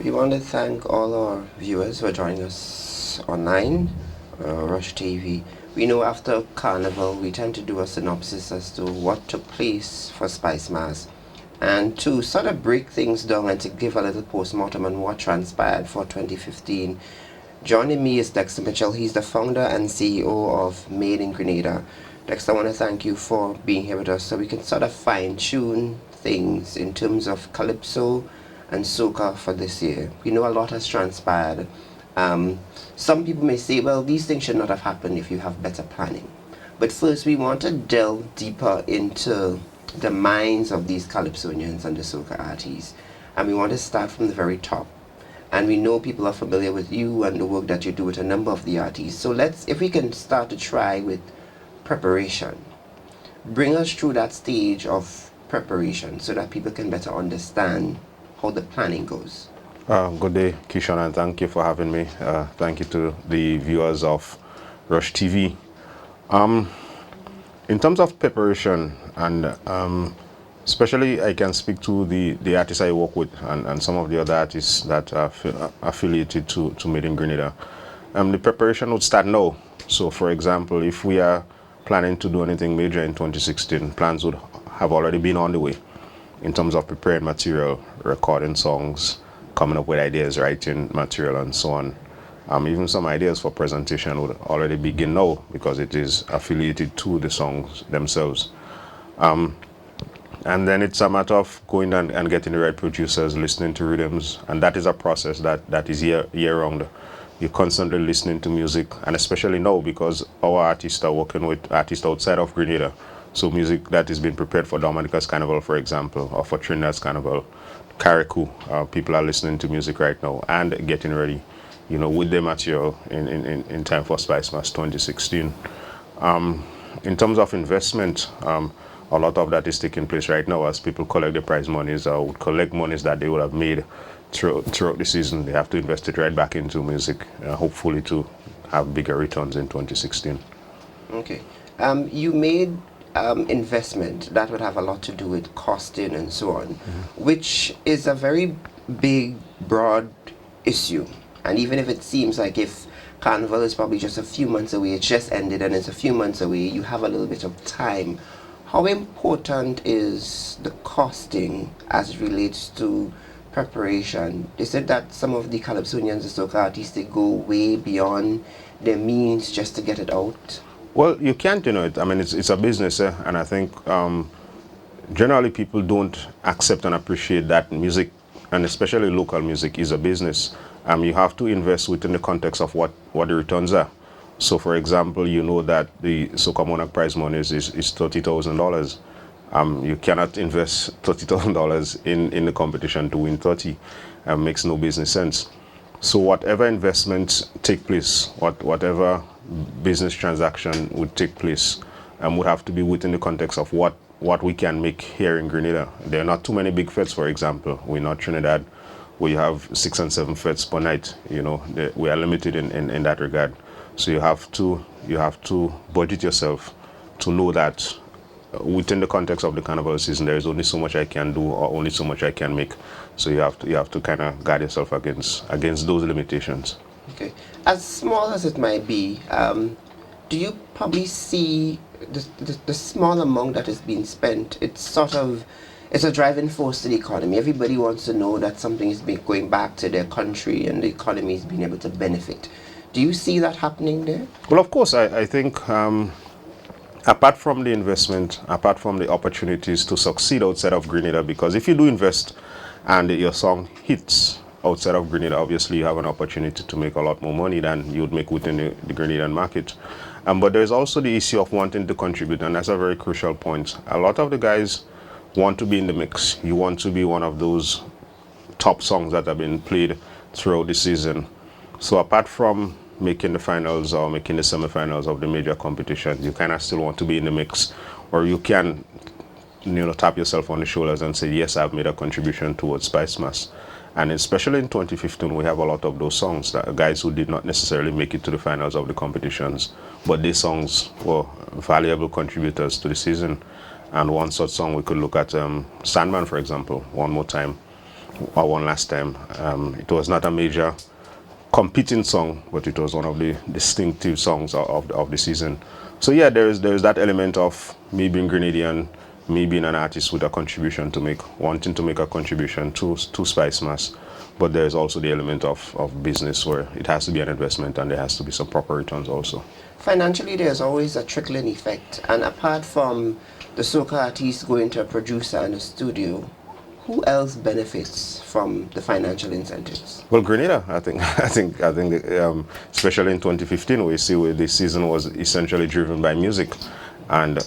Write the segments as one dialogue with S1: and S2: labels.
S1: We want to thank all our viewers for joining us online, Rush TV. We know after Carnival, we tend to do a synopsis as to what took place for Spice Mass. And to sort of break things down and to give a little post-mortem on what transpired for 2015, joining me is Dexter Mitchell. He's the founder and CEO of Made in Grenada. Dexter, I want to thank you for being here with us so we can sort of fine-tune things in terms of calypso and soca for this year. We know a lot has transpired. Some people may say, well, these things should not have happened if you have better planning. But first, we want to delve deeper into the minds of these calypsonians and the soca artists. And we want to start from the very top. And we know people are familiar with you and the work that you do with a number of the artists. So if we can start to try with preparation. Bring us through that stage of preparation so that people can better understand how the planning goes.
S2: Good day, Kishan, and thank you for having me. Thank you to the viewers of Rush TV. In terms of preparation, and especially I can speak to the artists I work with and some of the other artists that are affiliated to Made in Grenada. The preparation would start now. So for example, if we are planning to do anything major in 2016, plans would have already been on the way in terms of preparing material, recording songs, coming up with ideas, writing material, and so on. Even some ideas for presentation would already begin now because it is affiliated to the songs themselves. And then it's a matter of going and getting the right producers, listening to rhythms, and that is a process that is year-round. You're constantly listening to music, and especially now because our artists are working with artists outside of Grenada. So music that is being prepared for Dominica's Carnival, for example, or for Trinidad's Carnival, Carriacou, people are listening to music right now and getting ready, with their material in time for Spice Mass 2016. In terms of investment, a lot of that is taking place right now as people collect the prize monies or would collect monies that they would have made throughout the season. They have to invest it right back into music, hopefully to have bigger returns in 2016.
S1: Okay. You made investment that would have a lot to do with costing and so on, which is a very big, broad issue. And even if it seems like if Carnival is probably just a few months away, it's just ended and it's a few months away, you have a little bit of time. How important is the costing as it relates to preparation? Is it that some of the calypsonians and soca artists, they go way beyond their means just to get it out?
S2: Well, you can't, I mean, it's a business, and I think generally people don't accept and appreciate that music, and especially local music, is a business. You have to invest within the context of what the returns are. So, for example, you know that the Soca Monarch prize money is $30,000. You cannot invest $30,000 in the competition to win 30. Makes no business sense. So whatever investments take place, whatever business transaction would take place, would have to be within the context of what we can make here in Grenada. There are not too many big fets, for example. We're not Trinidad, where you have 6 and 7 fets per night. We are limited in that regard. So you have to budget yourself to know that within the context of the carnival season, there is only so much I can do or only so much I can make. So you have to kind of guard yourself against those limitations.
S1: Okay. As small as it might be, do you probably see the small amount that is being spent? It's a driving force to the economy. Everybody wants to know that something is going back to their country and the economy is being able to benefit. Do you see that happening there?
S2: Well, of course, I think apart from the investment, apart from the opportunities to succeed outside of Grenada, because if you do invest and your song hits outside of Grenada, obviously you have an opportunity to make a lot more money than you would make within the Grenadian market. But there's also the issue of wanting to contribute, and that's a very crucial point. A lot of the guys want to be in the mix. You want to be one of those top songs that have been played throughout the season. So apart from making the finals or making the semifinals of the major competition, you kind of still want to be in the mix, or you can, tap yourself on the shoulders and say, yes, I've made a contribution towards Spice Mass. And especially in 2015, we have a lot of those songs, that guys who did not necessarily make it to the finals of the competitions, but these songs were valuable contributors to the season. And one such song we could look at Sandman, for example, One More Time or One Last Time. It was not a major competing song, but it was one of the distinctive songs of the season. So yeah, there's that element of me being Grenadian, me being an artist with a contribution to make, wanting to make a contribution to Spice Mass. But there's also the element of business where it has to be an investment and there has to be some proper returns also.
S1: Financially, there's always a trickling effect, and apart from the soca artist going to a producer and a studio, who else benefits from the financial incentives?
S2: Well, Grenada, I think, especially in 2015, we see where this season was essentially driven by music, and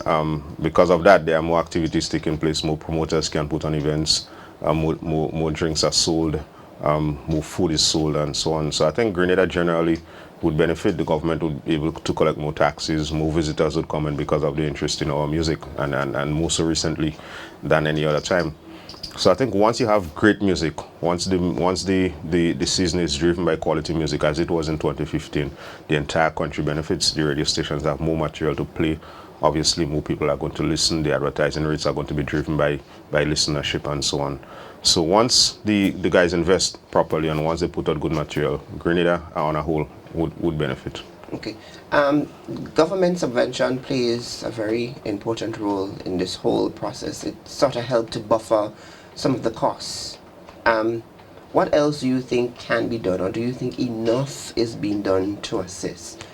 S2: because of that, there are more activities taking place. More promoters can put on events, more drinks are sold, more food is sold, and so on. So I think Grenada generally would benefit. The government would be able to collect more taxes, more visitors would come in because of the interest in our music, and more so recently than any other time. So I think once you have great music, once the season is driven by quality music, as it was in 2015, the entire country benefits. The radio stations have more material to play. Obviously, more people are going to listen. The advertising rates are going to be driven by listenership and so on. So once the guys invest properly and once they put out good material, Grenada on a whole would benefit.
S1: Okay. Government subvention plays a very important role in this whole process. It sort of helped to buffer some of the costs. What else do you think can be done, or do you think enough is being done to assist?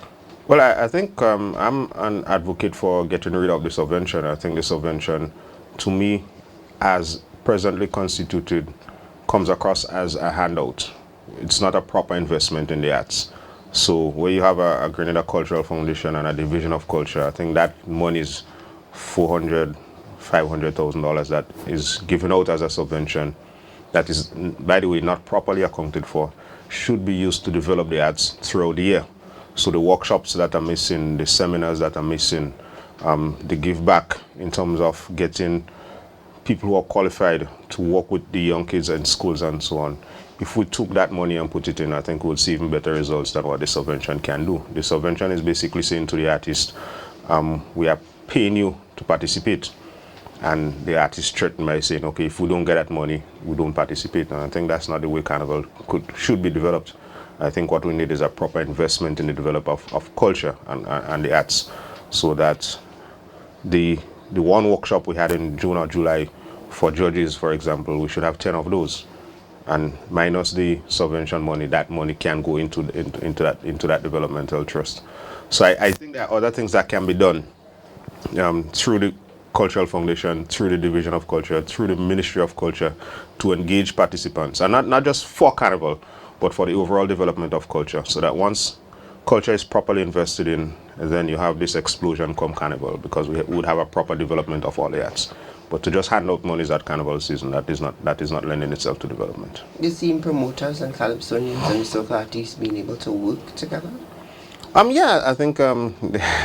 S2: Well, I think I'm an advocate for getting rid of the subvention. I think the subvention, to me, as presently constituted, comes across as a handout. It's not a proper investment in the arts. So where you have a Grenada Cultural Foundation and a division of culture, I think that money is $500,000 that is given out as a subvention that is, by the way, not properly accounted for, should be used to develop the arts throughout the year. So the workshops that are missing, the seminars that are missing, the give back in terms of getting people who are qualified to work with the young kids in schools and so on. If we took that money and put it in, I think we'll see even better results than what the subvention can do. The subvention is basically saying to the artist, we are paying you to participate. And the artist threatened by saying, okay, if we don't get that money, we don't participate. And I think that's not the way Carnival should be developed. I think what we need is a proper investment in the development of culture and the arts, so that the one workshop we had in June or July for judges, for example, we should have 10 of those. And minus the subvention money, that money can go into that developmental trust. So I think there are other things that can be done through the Cultural Foundation, through the Division of Culture, through the Ministry of Culture, to engage participants, and not just for Carnival, but for the overall development of culture, so that once culture is properly invested in, then you have this explosion come Carnival, because we would have a proper development of all the arts. But to just hand out monies at Carnival season, that is not lending itself to development.
S1: You seen promoters and calypsonians and soca artists being able to work together?
S2: Yeah, I think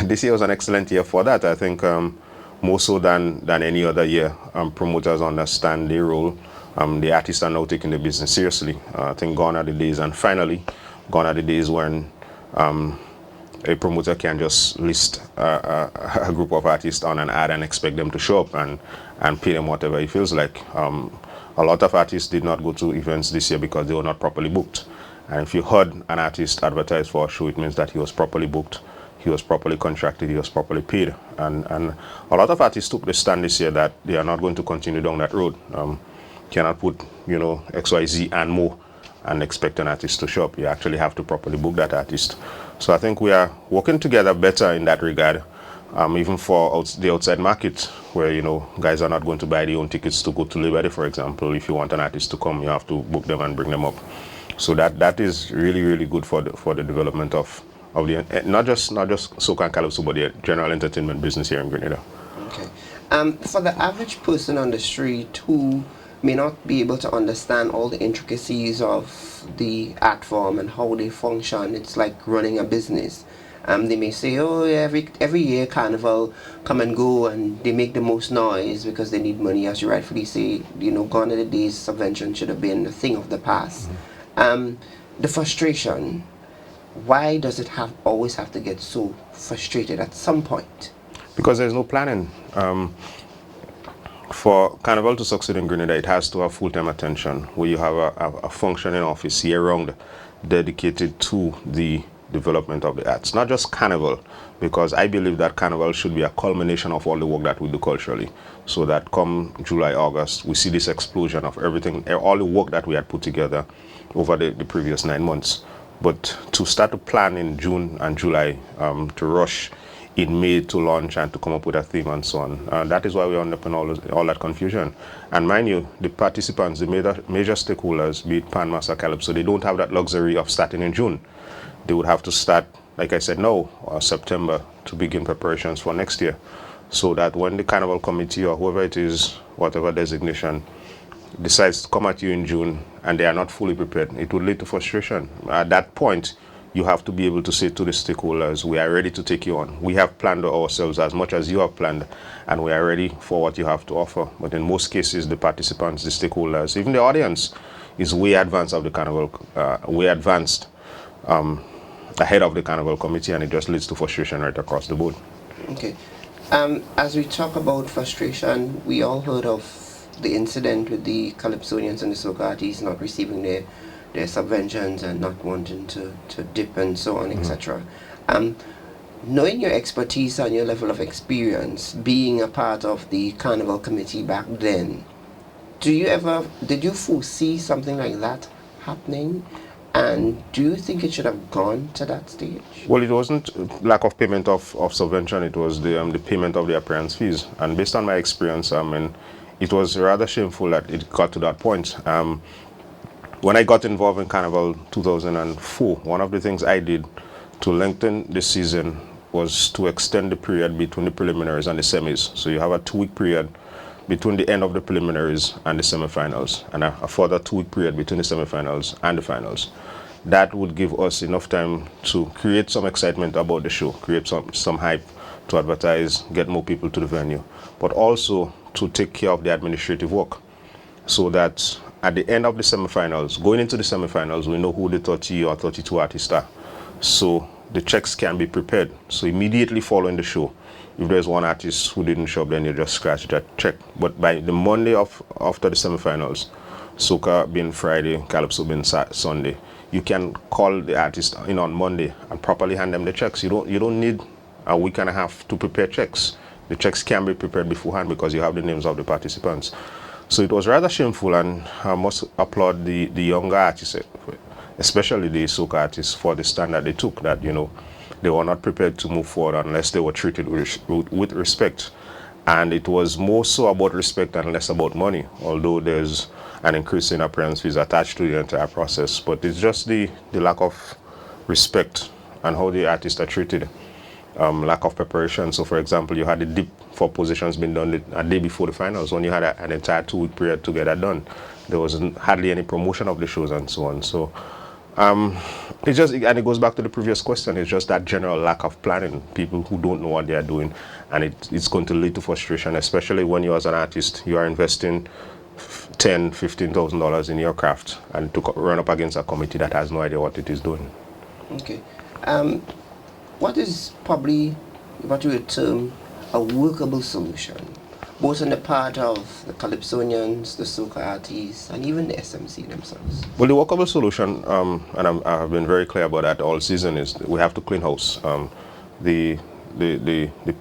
S2: this year was an excellent year for that. I think more so than any other year, promoters understand their role. The artists are now taking the business seriously. I think gone are the days, and finally, gone are the days when a promoter can just list a group of artists on an ad and expect them to show up and pay them whatever it feels like. A lot of artists did not go to events this year because they were not properly booked. And if you heard an artist advertise for a show, it means that he was properly booked, he was properly contracted, he was properly paid. And a lot of artists took the stand this year that they are not going to continue down that road. Cannot put, XYZ and more and expect an artist to show up. You actually have to properly book that artist. So I think we are working together better in that regard, even for the outside market, where guys are not going to buy their own tickets to go to Liberty, for example. If you want an artist to come, you have to book them and bring them up. So that is really, really good for the development of the not just soca and calypso, but the general entertainment business here in Grenada.
S1: Okay. For the average person on the street who may not be able to understand all the intricacies of the art form and how they function, it's like running a business. They may say, oh, every year Carnival come and go and they make the most noise because they need money, as you rightfully say. Gone are the days subvention should have been a thing of the past. The frustration, why does it always have to get so frustrated at some point?
S2: Because there's no planning. For Carnival to succeed in Grenada, it has to have full-time attention, where you have a functioning office year-round dedicated to the development of the arts. Not just Carnival, because I believe that Carnival should be a culmination of all the work that we do culturally, so that come July, August, we see this explosion of everything, all the work that we had put together over the previous 9 months. But to start to plan in June and July, to rush in May to launch and to come up with a theme and so on. That is why we end up in all that confusion. And mind you, the participants, the major stakeholders, be it Pan, Massa, Calypso, they don't have that luxury of starting in June. They would have to start, like I said, now, September, to begin preparations for next year. So that when the Carnival Committee or whoever it is, whatever designation, decides to come at you in June and they are not fully prepared, it would lead to frustration. At that point, you have to be able to say to the stakeholders, we are ready to take you on. We have planned ourselves as much as you have planned, and we are ready for what you have to offer. But in most cases, the participants, the stakeholders, even the audience, is way advanced of the Carnival, way advanced ahead of the Carnival Committee, and it just leads to frustration right across the board.
S1: Okay. As we talk about frustration, we all heard of the incident with the Calypsonians and the soca artists not receiving their subventions and not wanting to dip and so on, etc. Knowing your expertise and your level of experience, being a part of the Carnival Committee back then, did you foresee something like that happening? And do you think it should have gone to that stage?
S2: Well, it wasn't lack of payment of subvention, it was the payment of the appearance fees. And based on my experience, it was rather shameful that it got to that point. When I got involved in Carnival 2004, one of the things I did to lengthen the season was to extend the period between the preliminaries and the semis. So you have a 2-week period between the end of the preliminaries and the semifinals, and a further 2-week period between the semifinals and the finals. That would give us enough time to create some excitement about the show, create some hype, to advertise, get more people to the venue, but also to take care of the administrative work, so that at the end of the semifinals, going into the semifinals, we know who the 30 or 32 artists are. So the checks can be prepared. So immediately following the show, if there's one artist who didn't show up, then you just scratch that check. But by the Monday after the semifinals, soca being Friday, calypso being Sunday, you can call the artist in on Monday and properly hand them the checks. You don't need a week and a half to prepare checks. The checks can be prepared beforehand because you have the names of the participants. So it was rather shameful, and I must applaud the younger artists, especially the soca artists, for the stand that they took, that, they were not prepared to move forward unless they were treated with respect. And it was more so about respect and less about money, although there's an increase in appearance fees attached to the entire process. But it's just the lack of respect and how the artists are treated. Lack of preparation. So, for example, you had the dip for positions being done a day before the finals, when you had an entire 2-week period to get that done. There wasn't hardly any promotion of the shows and so on. So, it goes back to the previous question. It's just that general lack of planning. People who don't know what they are doing, and it's going to lead to frustration, especially when you, as an artist, you are investing $10,000-$15,000 in your craft, and to run up against a committee that has no idea what it is doing.
S1: Okay. What is probably what you would term a workable solution, both on the part of the Calypsonians, the soca artists, and even the SMC themselves?
S2: Well, the workable solution, and I've been very clear about that all season, is we have to clean house. The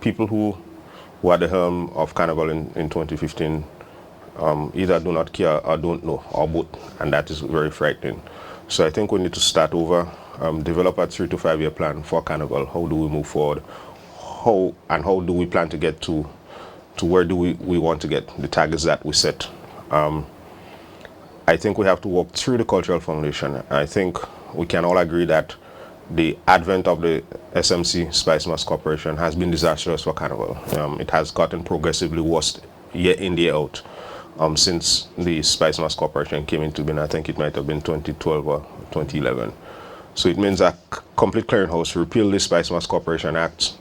S2: people who are at the helm of Carnival in 2015 either do not care or don't know, or both, and that is very frightening. So I think we need to start over, develop a 3 to 5 year plan for Carnival. How do we move forward? How do we plan to get to where do we want to get, the targets that we set? I think we have to work through the Cultural Foundation. I think we can all agree that the advent of the SMC, Spice Mass Corporation, has been disastrous for Carnival. It has gotten progressively worse year in, year out. Since the Spice Mass Corporation came into being, I think it might have been 2012 or 2011. So it means a complete clearinghouse, repeal the Spice Mass Corporation Act,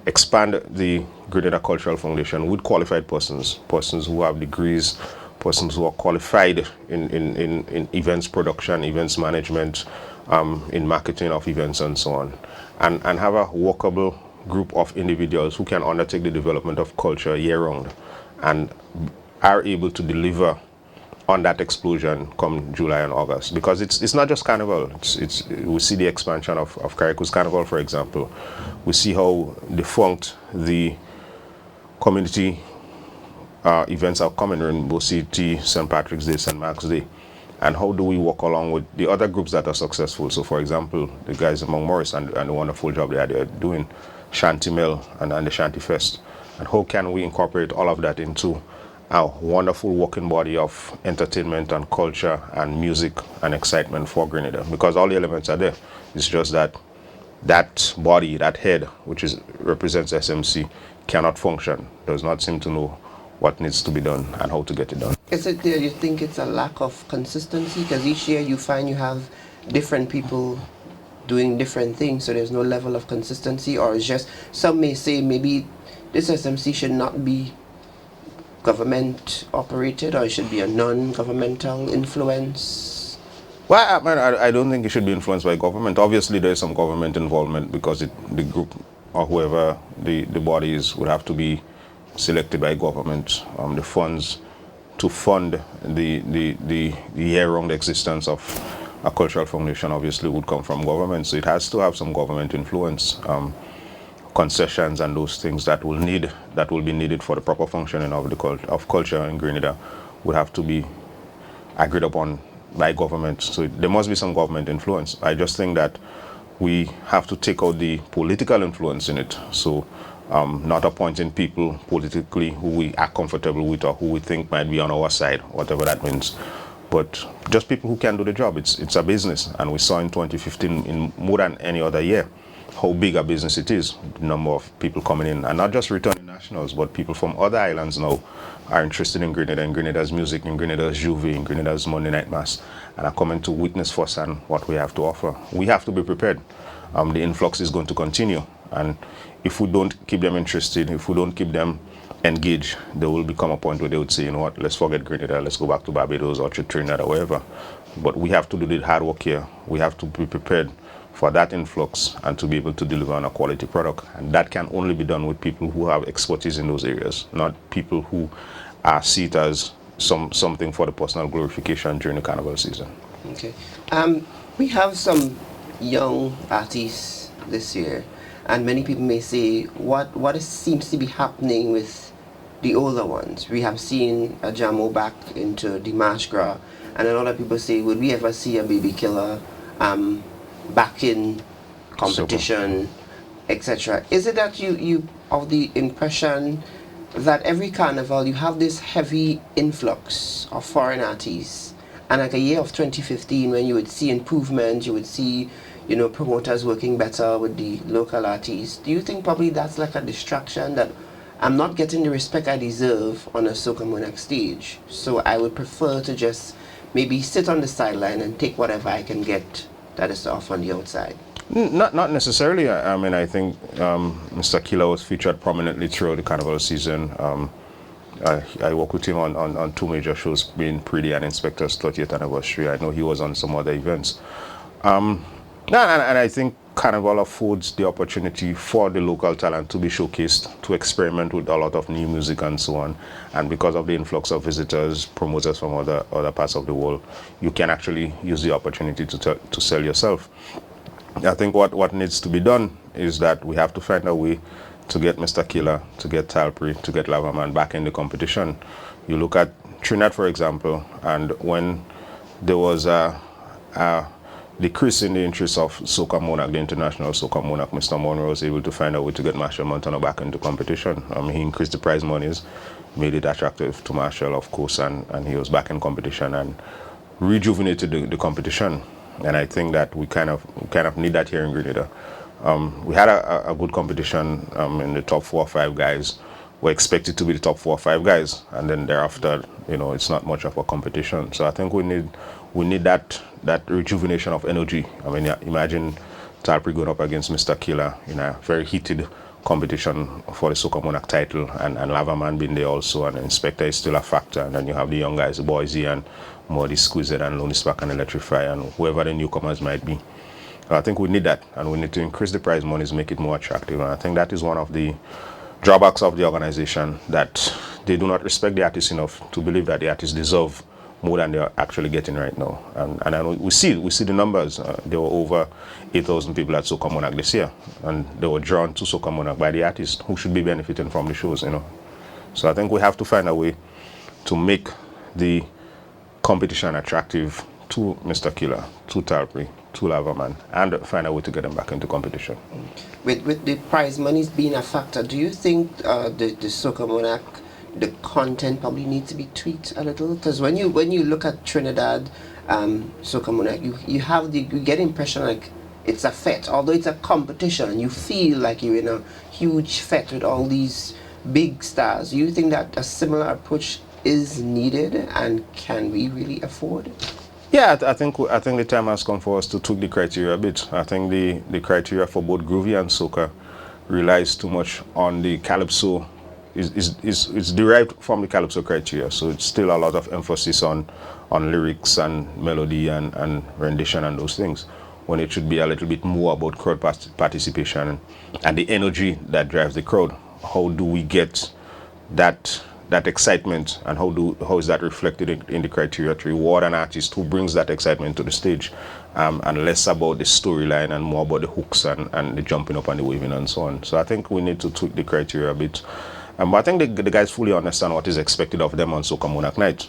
S2: expand the Grenada Cultural Foundation with qualified persons who have degrees, persons who are qualified in events production, events management, in marketing of events and so on, and have a workable group of individuals who can undertake the development of culture year-round. and are able to deliver on that explosion come July and August, because it's not just Carnival. It's we see the expansion of Caracas Carnival, for example. We see how defunct the community events are coming: Rainbow City, St. Patrick's Day, St. Mark's Day, and how do we walk along with the other groups that are successful? So, for example, the guys among Morris and the wonderful job they're doing, Shanty Mill and the Shanty Fest, and how can we incorporate all of that into a wonderful working body of entertainment and culture and music and excitement for Grenada? Because all the elements are there. It's just that that body, that head, which represents SMC, cannot function, does not seem to know what needs to be done and how to get it done.
S1: Is it there? You think it's a lack of consistency? Because each year you find you have different people doing different things, so there's no level of consistency, or it's just some may say maybe this SMC should not be government operated, or it should be a non-governmental influence?
S2: Well, I don't think it should be influenced by government. Obviously, there is some government involvement because the group or whoever the body is would have to be selected by government. The funds to fund the year-round existence of a cultural foundation obviously would come from government, so it has to have some government influence. Concessions and those things that will be needed for the proper functioning of the culture in Grenada would have to be agreed upon by government. So there must be some government influence. I just think that we have to take out the political influence in it. So not appointing people politically who we are comfortable with or who we think might be on our side, whatever that means, but just people who can do the job. It's a business, and we saw in 2015, in more than any other year, how big a business it is. The number of people coming in, and not just returning nationals, but people from other islands now are interested in Grenada, in Grenada's music, in Grenada's Juve, in Grenada's Monday Night Mass, and are coming to witness firsthand what we have to offer. We have to be prepared. The influx is going to continue, and if we don't keep them interested, if we don't keep them engaged, there will become a point where they would say, you know what, let's forget Grenada, let's go back to Barbados or to Trinidad or wherever. But we have to do the hard work here. We have to be prepared for that influx and to be able to deliver on a quality product. And that can only be done with people who have expertise in those areas, not people who see it as something for the personal glorification during the Carnival season.
S1: Okay. We have some young artists this year, and many people may say, what seems to be happening with the older ones? We have seen a Jamo back into the Marsh Gras, and a lot of people say, would we ever see a Baby Killer back in competition, etc.? Is it that you of the impression that every carnival you have this heavy influx of foreign artists, and like a year of 2015 when you would see improvement, you would see, you know, promoters working better with the local artists? Do you think probably that's like a distraction, that I'm not getting the respect I deserve on a Soca Monarch stage, so I would prefer to just maybe sit on the sideline and take whatever I can get that is off on the outside?
S2: Not necessarily. I mean, I think Mr. Killer was featured prominently throughout the Carnival season. I worked with him on two major shows, being Pretty and Inspector's 30th anniversary. I know he was on some other events. And I think Carnival affords the opportunity for the local talent to be showcased, to experiment with a lot of new music and so on. And because of the influx of visitors, promoters from other parts of the world, you can actually use the opportunity to sell yourself. I think what needs to be done is that we have to find a way to get Mr. Killer, to get Talpri, to get Lavaman back in the competition. You look at Trinidad, for example, and when there was a decrease in the interest of Soca Monarch, the international Soca Monarch, Mr. Monroe was able to find a way to get Marshall Montano back into competition. He increased the prize monies, made it attractive to Marshall, of course, and he was back in competition and rejuvenated the competition. And I think that we kind of need that here in Grenada. We had a good competition in the top 4 or 5 guys. We're expected to be the top 4 or 5 guys, and then thereafter, you know, it's not much of a competition. So I think we need that rejuvenation of energy. I mean, imagine Talpri going up against Mr. Killer in a very heated competition for the Soca Monarch title, and Lavaman being there also, and the Inspector is still a factor, and then you have the young guys, Boise and Muddy Squeezed and Lonely Spark and Electrify and whoever the newcomers might be. I think we need that, and we need to increase the prize monies, make it more attractive, and I think that is one of the drawbacks of the organization, that they do not respect the artists enough to believe that the artists deserve more than they are actually getting right now. And I know we see the numbers. There were over 8,000 people at Soca Monarch this year, and they were drawn to Soca Monarch by the artists who should be benefiting from the shows, you know. So I think we have to find a way to make the competition attractive to Mr. Killer, to Talprey, to Lavaman, and find a way to get them back into competition.
S1: With the prize monies being a factor, do you think the Soca Monarch, the content probably needs to be tweaked a little? Because when you look at Trinidad Soca Monarch, you get the impression like it's a fete, although it's a competition. You feel like you're in a huge fete with all these big stars. Do you think that a similar approach is needed, and can we really afford it?
S2: Yeah, I think the time has come for us to tweak the criteria a bit. I think the criteria for both Groovy and Soca relies too much on the calypso. Is derived from the calypso criteria, so it's still a lot of emphasis on lyrics and melody and rendition and those things, when it should be a little bit more about crowd participation and the energy that drives the crowd. How do we get that excitement, and how is that reflected in the criteria to reward an artist who brings that excitement to the stage, and less about the storyline and more about the hooks and the jumping up and the waving and so on. So I think we need to tweak the criteria a bit. But I think the guys fully understand what is expected of them on Soca Monarch Night.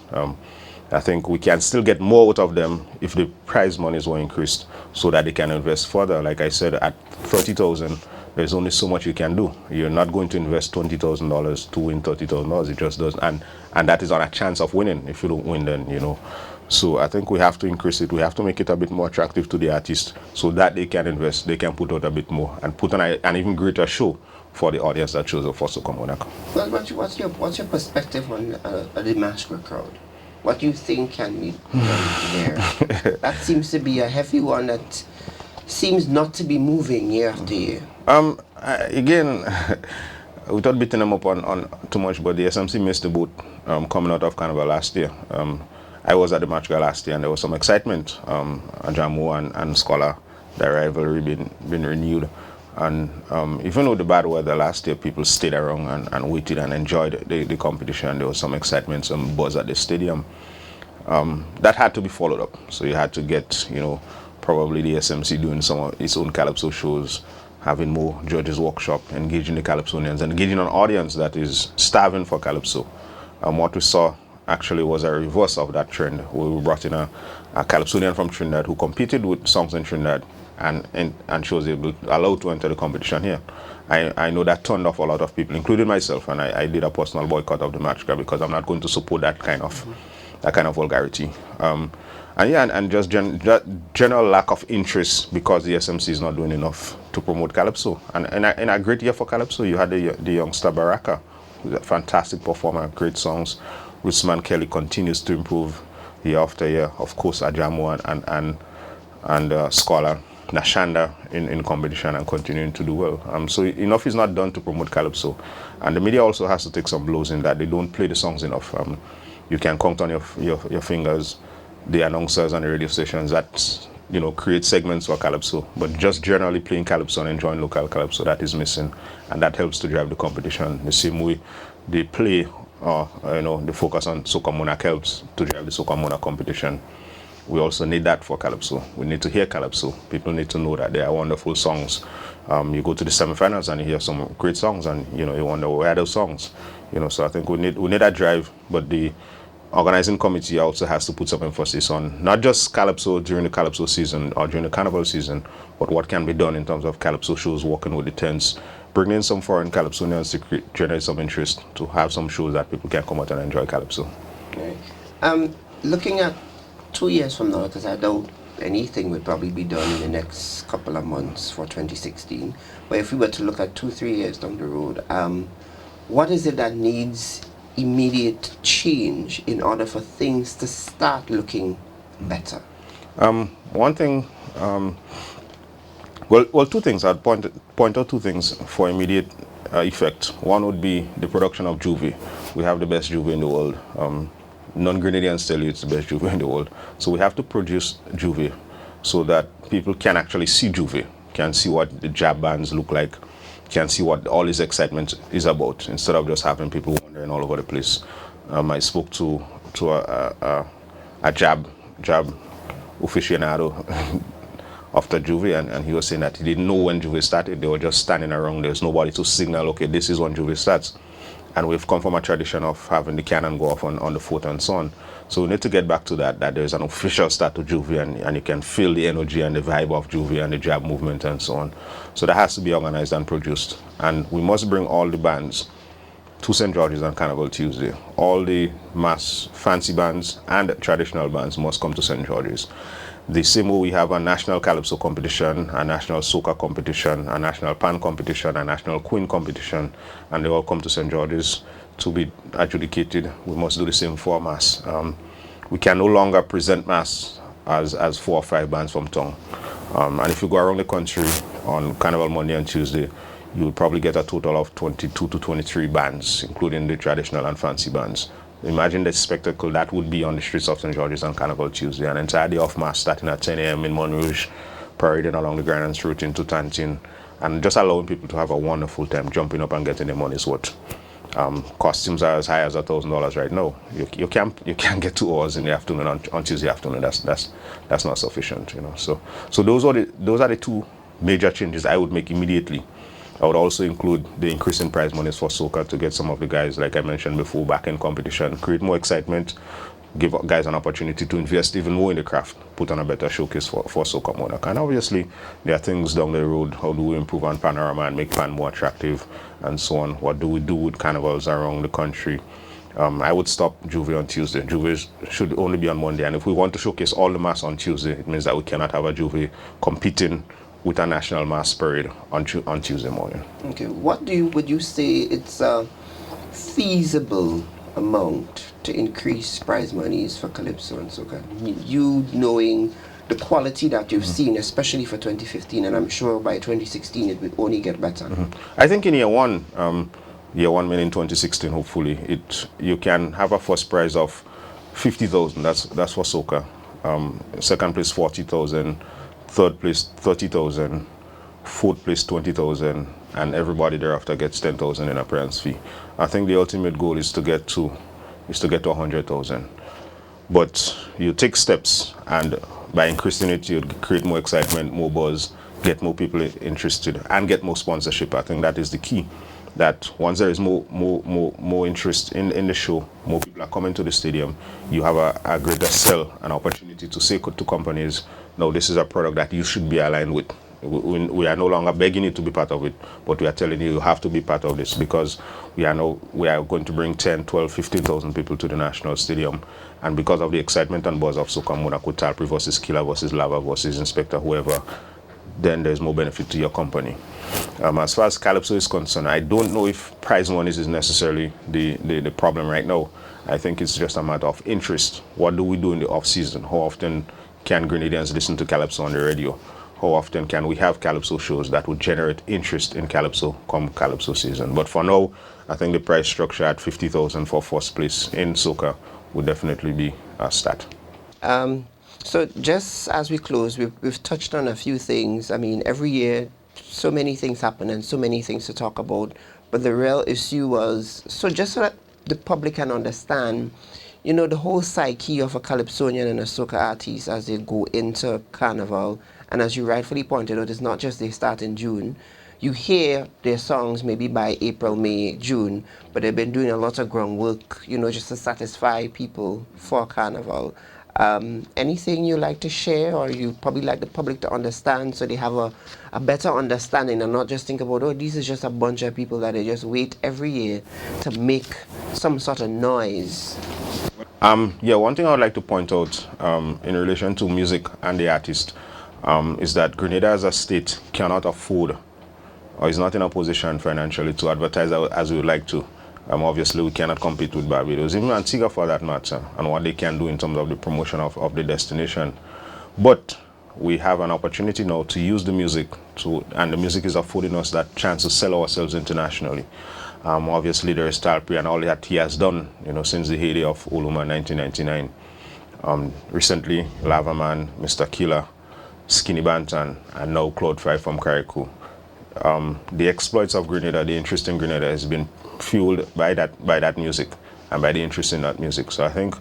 S2: I think we can still get more out of them if the prize monies were increased, so that they can invest further. Like I said, at 30,000, there's only so much you can do. You're not going to invest $20,000 to win $30,000. It just doesn't, and that is on a chance of winning. If you don't win, then you know. So I think we have to increase it. We have to make it a bit more attractive to the artists, so that they can invest, they can put out a bit more, and put on an even greater show for the audience that shows up for Soca Monarch.
S1: Well, what's your perspective on the Masquerade crowd? What do you think can be done there? That seems to be a heavy one that seems not to be moving year after year.
S2: Again, without beating them up on too much, but the SMC missed the boat coming out of Carnival last year. I was at the Masquerade last year, and there was some excitement. Ajamo and Scholar, the rivalry been renewed. And even with the bad weather last year, people stayed around and waited and enjoyed the competition. There was some excitement, some buzz at the stadium. That had to be followed up. So you had to get, you know, probably the SMC doing some of its own calypso shows, having more judges workshop, engaging the calypsonians, and engaging an audience that is starving for calypso. What we saw actually was a reverse of that trend, where we brought in a calypsonian from Trinidad who competed with songs in Trinidad, and she was allowed to enter the competition here. I know that turned off a lot of people, including myself, and I did a personal boycott of the match because I'm not going to support that kind of vulgarity. And just general lack of interest, because the SMC is not doing enough to promote calypso. And in a great year for calypso, you had the youngster Baraka, who's a fantastic performer, great songs. Rusman Kelly continues to improve year after year. Of course, Ajamo and Scholar, Nashanda in competition and continuing to do well. So enough is not done to promote calypso, and the media also has to take some blows in that they don't play the songs enough. You can count on your fingers the announcers on the radio stations that, you know, create segments for calypso, but just generally playing calypso and enjoying local calypso, that is missing, and that helps to drive the competition. The same way they play, the focus on Soca Monarch helps to drive the Soca Monarch competition. We also need that for calypso. We need to hear calypso. People need to know that there are wonderful songs. You go to the semifinals and you hear some great songs, and you wonder where are those songs. So I think we need that drive, but the organizing committee also has to put some emphasis on not just calypso during the calypso season or during the carnival season, but what can be done in terms of calypso shows, working with the tents, bringing in some foreign calypsonians to generate some interest, to have some shows that people can come out and enjoy calypso.
S1: Right. Looking at 2 years from now, because I doubt anything would probably be done in the next couple of months for 2016, but if we were to look at 2-3 years down the road, what is it that needs immediate change in order for things to start looking better?
S2: One thing, well, two things. I'd point out two things for immediate effect. One would be the production of Juve. We have the best Juve in the world. Non-Grenadians tell you it's the best Juve in the world. So we have to produce Juve so that people can actually see Juve, can see what the jab bands look like, can see what all this excitement is about, instead of just having people wandering all over the place. I spoke to a jab aficionado after Juve, and he was saying that he didn't know when Juve started. They were just standing around. There's nobody to signal, okay, this is when Juve starts. And we've come from a tradition of having the cannon go off on the 4th and so on. So we need to get back to that there's an official start to Juve, and you can feel the energy and the vibe of Juve and the jab movement and so on. So that has to be organized and produced. And we must bring all the bands to St. George's on Carnival Tuesday. All the mass fancy bands and traditional bands must come to St. George's. The same way we have a national calypso competition, a national soca competition, a national pan competition, a national queen competition, and they all come to St. George's to be adjudicated. We must do the same for mass. We can no longer present mass as 4 or 5 bands from town. And if you go around the country on Carnival Monday and Tuesday, you will probably get a total of 22 to 23 bands, including the traditional and fancy bands. Imagine the spectacle that would be on the streets of St. George's on Carnival Tuesday, an entire day of mass starting at 10 a.m. in Montrouge, parading along the Grand route into Tantin, and just allowing people to have a wonderful time jumping up and getting their money's worth. Costumes are as high as $1,000 right now. You can't get 2 hours in the afternoon on Tuesday afternoon. That's not sufficient, you know. So those are the 2 major changes I would make immediately. I would also include the increase in prize monies for soca to get some of the guys, like I mentioned before, back in competition, create more excitement, give guys an opportunity to invest even more in the craft, put on a better showcase for soca Monarch. And obviously, there are things down the road. How do we improve on panorama and make pan more attractive and so on? What do we do with carnivals around the country? I would stop Juve on Tuesday. Juve should only be on Monday. And if we want to showcase all the mass on Tuesday, it means that we cannot have a Juve competing with a national mass parade on Tuesday morning.
S1: Okay, would you say it's a feasible amount to increase prize monies for calypso and soca? You knowing the quality that you've seen, especially for 2015, and I'm sure by 2016 it will only get better.
S2: I think in year one meaning 2016, hopefully, you can have a first prize of 50,000. That's for soca. Second place 40,000. Third place 30,000, fourth place 20,000, and everybody thereafter gets 10,000 in appearance fee. I think the ultimate goal is to get to 100,000. But you take steps, and by increasing it, you create more excitement, more buzz, get more people interested, and get more sponsorship. I think that is the key. That once there is more interest in the show, more people are coming to the stadium, you have a greater sell, an opportunity to say to companies, no, this is a product that you should be aligned with. We are no longer begging you to be part of it, but we are telling you have to be part of this, because we are going to bring 10, 12, 15,000 people to the National Stadium, and because of the excitement and buzz of Soca Monaco, Talpri versus Killer versus Lava versus Inspector, whoever, then there's more benefit to your company. As far as Calypso is concerned, I don't know if prize monies is necessarily the problem right now. I think it's just a matter of interest. What do we do in the off-season? How often can Grenadians listen to Calypso on the radio? How often can we have Calypso shows that would generate interest in Calypso come Calypso season? But for now, I think the price structure at 50,000 for first place in soca would definitely be a start.
S1: So just as we close, we've touched on a few things. I mean, every year, so many things happen and so many things to talk about. But the real issue was, so just so that the public can understand, you know, the whole psyche of a calypsonian and a soca artist as they go into Carnival. And as you rightfully pointed out, it's not just they start in June. You hear their songs maybe by April, May, June, but they've been doing a lot of groundwork, you know, just to satisfy people for Carnival. Anything you like to share, or you probably like the public to understand so they have a better understanding and not just think about, oh, this is just a bunch of people that they just wait every year to make some sort of noise?
S2: Yeah, one thing I would like to point out in relation to music and the artist is that Grenada as a state cannot afford, or is not in a position financially to advertise as we would like to. Obviously, we cannot compete with Barbados, even Antigua for that matter, and what they can do in terms of the promotion of the destination. But we have an opportunity now to use the music, and the music is affording us that chance to sell ourselves internationally. Obviously, there is Talpri and all that he has done, you know, since the heyday of Uluma 1999. Recently, Lava Man, Mr. Killer, Skinny Bantan, and now Cloud 5 from Carriacou. the exploits of Grenada, the interest in Grenada has been fueled by that music and by the interest in that music. So I think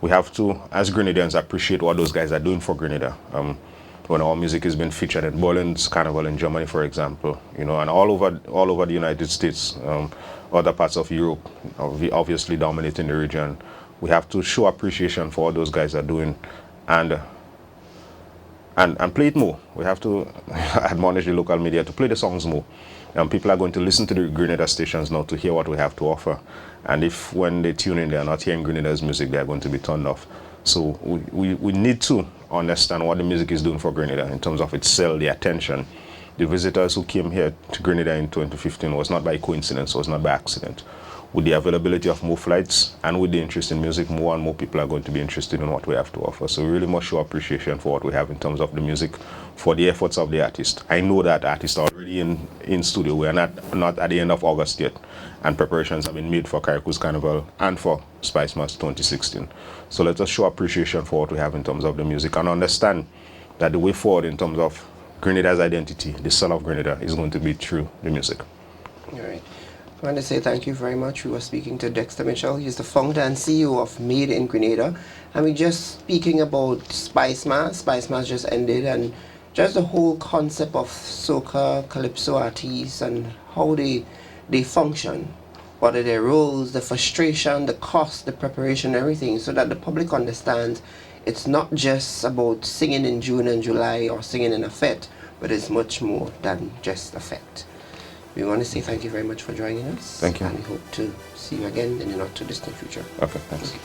S2: we have to, as Grenadians, appreciate what those guys are doing for Grenada. When our music has been featured in Berlin's Carnival in Germany, for example, and all over the United States, other parts of Europe, obviously dominating the region. We have to show appreciation for what those guys are doing, and play it more. We have to admonish the local media to play the songs more. People are going to listen to the Grenada stations now to hear what we have to offer. And if when they tune in, they are not hearing Grenada's music, they are going to be turned off. So we need to understand what the music is doing for Grenada in terms of its sell, the attention. The visitors who came here to Grenada in 2015 was not by coincidence, was not by accident. With the availability of more flights and with the interest in music, more and more people are going to be interested in what we have to offer. So we really must show appreciation for what we have in terms of the music, for the efforts of the artist. I know that artists are already in studio. We are not at the end of August yet, and preparations have been made for Caracas Carnival and for Spice Mass 2016. So let us show appreciation for what we have in terms of the music and understand that the way forward in terms of Grenada's identity, the soul of Grenada, is going to be through the music.
S1: All right. I want to say thank you very much. We were speaking to Dexter Mitchell. He's the founder and CEO of Made in Grenada. And we're just speaking about Spice Mass. Spice Mass just ended, and just the whole concept of soca, calypso artists and how they function. What are their roles, the frustration, the cost, the preparation, everything, so that the public understands it's not just about singing in June and July or singing in a fete, but it's much more than just a fete. We want to say thank you very much for joining us.
S2: Thank you.
S1: And we hope to see you again in the not too distant future.
S2: Okay, thanks.
S1: Okay.